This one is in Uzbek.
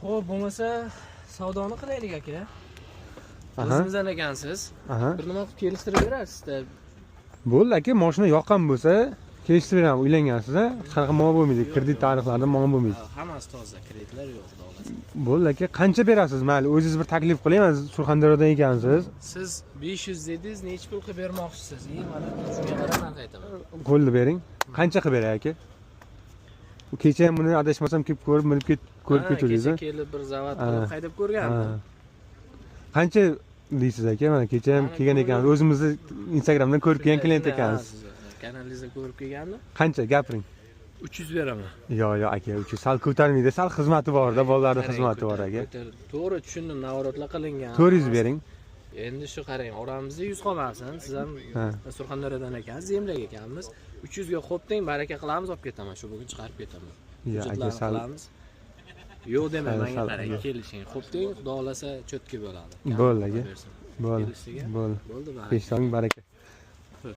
Xo'p, bo'lmasa savdoni qilaylik aka. O'zimizdan ekansiz. Bir nima qilib kelishtirib berasiz-da. Bo'ldi aka, mashina yoqqan bo'lsa, kelishtirib beraman. Uylangansiz-a? Hech qanaqa muammo bo'lmaydi. Kredit tarixlarida muammo bo'lmaydi. Hammasi toza, kreditlar yo'q, xudo xolasa. Bo'ldi aka, qancha berasiz? Mayli, o'zingiz bir taklif qiling. Surxondaryodan ekansiz. Siz 500 dedingiz, necha pul qilib bermoqchisiz? Mana shunga qarab narx aytaman. Qo'lni bering. Qancha qilib beray aka? Kecha ham buni adashmasam kelib ko'rib, minib ko'rib ketdingiz. Kecha kelib bir zavat qilib haydab ko'rgandim. Qancha deysiz aka? Mana kecha ham kelgan ekansiz. O'zimizni Instagramdan ko'rib kelgan klient ekansiz. Kanalingizda ko'rib kelgandim. Qancha gapiring? 300 beraman. Yo'q, aka, 300 sal ko'tarmaydi. Sal xizmati bor-da, bolalarning xizmati bor aka. To'g'ri tushundim, navrotlar qilingan. 400 bering. Endi shu qarang, oramizda 100 qolmasin. Siz ham Surxondaryodan ekansiz, Zemlak ekanmiz. 300 ga xo'p deng, baraka qilamiz, olib ketaman. Shu bugun chiqarib ketaman. Yo'q, aka, sal qilamiz. Yo'q demay, menga qarang, kelishing. Xo'p deng, xudo xolasa cho'tki bo'ladi. Bo'ldi aka. Bo'ldi. Bo'ldi, Peshong baraka.